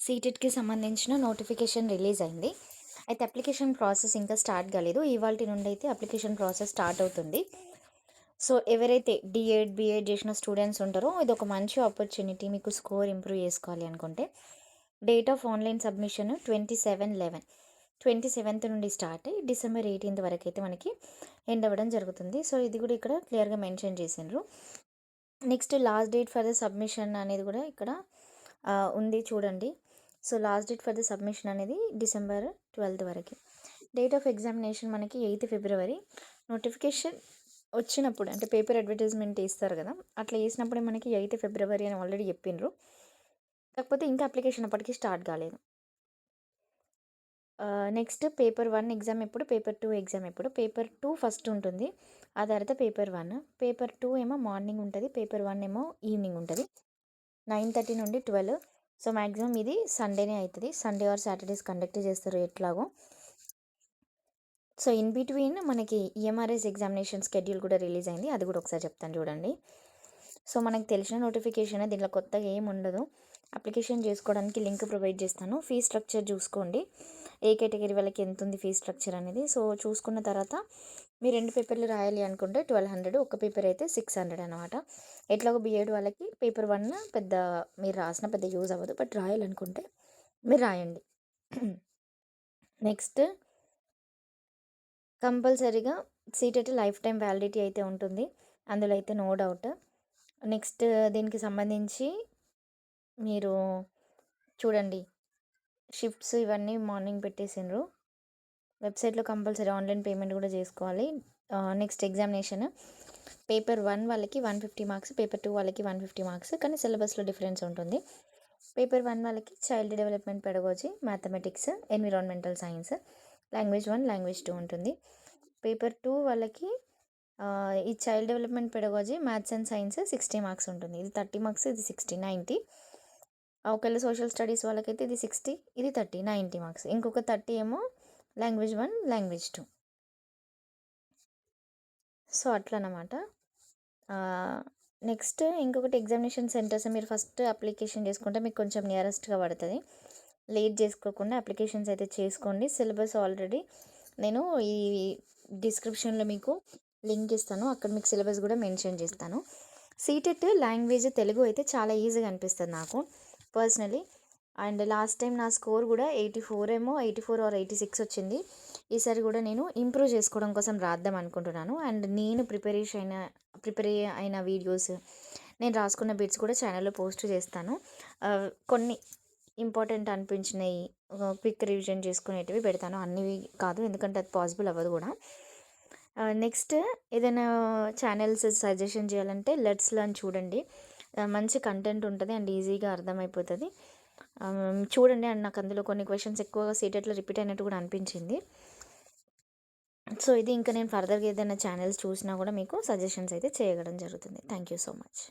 సీటెట్‌కి సంబంధించిన notification release అయింది. అయితే అప్లికేషన్ ప్రాసెస్ ఇంకా స్టార్ట్ కాలేదు. ఇవాల్టి నుండి అయితే అప్లికేషన్ ప్రాసెస్ స్టార్ట్ అవుతుంది. సో, ఎవరైతే డీఎడ్, బీఎడ్ చేసిన స్టూడెంట్స్ ఉంటారో ఇదొక మంచి ఆపర్చునిటీ మీకు స్కోర్ ఇంప్రూవ్ చేసుకోవాలి అనుకుంటే. డేట్ ఆఫ్ ఆన్‌లైన్ సబ్మిషన్ 27/11 27థ్ నుండి స్టార్ట్ అయ్యి డిసెంబర్ 18థ్ వరకైతే మనకి ఎండ్ అవ్వడం జరుగుతుంది. సో, ఇది కూడా ఇక్కడ క్లియర్‌గా మెన్షన్ చేసిండ్రు. Next last date for the submission అనేది కూడా ఇక్కడ ఉంది చూడండి. So, last date for the submission అనేది డిసెంబర్ 12థ్ వరకి. డేట్ ఆఫ్ ఎగ్జామినేషన్ మనకి 8th ఫిబ్రవరి. నోటిఫికేషన్ వచ్చినప్పుడు అంటే పేపర్ అడ్వర్టైజ్మెంట్ ఇస్తారు కదా, అట్లా వేసినప్పుడే మనకి 8th ఫిబ్రవరి అని ఆల్రెడీ చెప్పిండ్రు. కాకపోతే ఇంకా అప్లికేషన్ అప్పటికి స్టార్ట్ కాలేదు. నెక్స్ట్ పేపర్ 1 ఎగ్జామ్ ఎప్పుడు, పేపర్ 2 ఎగ్జామ్ ఎప్పుడు. పేపర్ 2 ఫస్ట్ ఉంటుంది, ఆ తర్వాత పేపర్ 1. పేపర్ 2 ఏమో మార్నింగ్ ఉంటుంది, పేపర్ 1 ఏమో ఈవినింగ్ ఉంటుంది, 9:30 నుండి 12. సో మ్యాక్సిమం ఇది సండేనే అవుతుంది. సండే ఆర్ సాటర్డేస్ కండక్ట్ చేస్తారు ఎట్లాగో. సో ఇన్ బిట్వీన్ మనకి ఈఎంఆర్ఎస్ ఎగ్జామినేషన్ స్కెడ్యూల్ కూడా రిలీజ్ అయింది, అది కూడా ఒకసారి చెప్తాను చూడండి. సో మనకు తెలిసిన నోటిఫికేషన్, దీంట్లో కొత్తగా ఏమి ఉండదు. అప్లికేషన్ చేసుకోవడానికి లింక్ ప్రొవైడ్ చేస్తాను. ఫీ స్ట్రక్చర్ చూసుకోండి, ఏ కేటగిరీ వాళ్ళకి ఎంత ఉంది ఫీ స్ట్రక్చర్ అనేది. సో చూసుకున్న తర్వాత మీరు 2 పేపర్లు రాయాలి అనుకుంటే 1200, ఒక పేపర్ అయితే 600 అనమాట. ఎట్లాగో బీఎడ్ వాళ్ళకి పేపర్ 1 పెద్ద మీరు రాసిన పెద్ద యూజ్ అవ్వదు, బట్ రాయాలనుకుంటే మీరు రాయండి. నెక్స్ట్ కంపల్సరీగా సీటెట్ లైఫ్ టైం వ్యాలిడిటీ అయితే ఉంటుంది, అందులో అయితే నో డౌట్. నెక్స్ట్ దీనికి సంబంధించి మీరు చూడండి, షిఫ్ట్స్ ఇవన్నీ మార్నింగ్ పెట్టేసిండ్రు. వెబ్సైట్లో కంపల్సరీ ఆన్లైన్ పేమెంట్ కూడా చేసుకోవాలి. నెక్స్ట్ ఎగ్జామినేషన్ పేపర్ 1 వాళ్ళకి 150 మార్క్స్, పేపర్ 2 వాళ్ళకి 150 మార్క్స్, కానీ సిలబస్లో డిఫరెన్స్ ఉంటుంది. పేపర్ 1 వాళ్ళకి child development pedagogy, mathematics, environmental science, language 1, language 2 ఉంటుంది. పేపర్ 2 వాళ్ళకి ఈ child development pedagogy, maths and science 60 marks ఉంటుంది. ఇది 30 మార్క్స్, ఇది 60, 90. ఒకవేళ సోషల్ స్టడీస్ వాళ్ళకైతే ఇది 60, ఇది 30, 90 మార్క్స్. ఇంకొక 30 ఏమో లాంగ్వేజ్ 1, లాంగ్వేజ్ 2. సో అట్లా అన్నమాట. నెక్స్ట్ ఇంకొకటి ఎగ్జామినేషన్ సెంటర్స్ మీరు ఫస్ట్ అప్లికేషన్ చేసుకుంటే మీకు కొంచెం నియరెస్ట్గా పడుతుంది. లేట్ చేసుకోకుండా అప్లికేషన్స్ అయితే చేసుకోండి. సిలబస్ ఆల్రెడీ నేను ఈ డిస్క్రిప్షన్లో మీకు లింక్ ఇస్తాను, అక్కడ మీకు సిలబస్ కూడా మెన్షన్ చేస్తాను. సీటెట్ లాంగ్వేజ్ తెలుగు అయితే చాలా ఈజీగా అనిపిస్తుంది నాకు పర్సనలీ. అండ్ లాస్ట్ టైం నా స్కోర్ కూడా 84 ఏమో, 84 ఆర్ 86 వచ్చింది. ఈసారి కూడా నేను ఇంప్రూవ్ చేసుకోవడం కోసం రాద్దాం అనుకుంటున్నాను. అండ్ నేను ప్రిపేర్ అయిన వీడియోస్, నేను రాసుకున్న బిట్స్ కూడా ఛానల్లో పోస్ట్ చేస్తాను. కొన్ని ఇంపార్టెంట్ అనిపించినవి క్విక్ రివిజన్ చేసుకునేటివి పెడతాను, అన్నీ కాదు, ఎందుకంటే అది పాసిబుల్ అవ్వదు కూడా. నెక్స్ట్ ఏదైనా ఛానల్స్ సజెషన్ చేయాలంటే లెట్స్ లర్న్ చూడండి, మంచి కంటెంట్ ఉంటుంది అండ్ ఈజీగా అర్థమైపోతుంది. చూడండి. అండ్ నాకు అందులో కొన్ని క్వశ్చన్స్ ఎక్కువగా సీటెట్లో రిపీట్ అయినట్టు కూడా అనిపించింది. సో ఇది ఇంకా నేను ఫర్దర్గా ఏదైనా ఛానల్స్ చూసినా కూడా మీకు సజెషన్స్ అయితే చేయడం జరుగుతుంది. Thank you so much.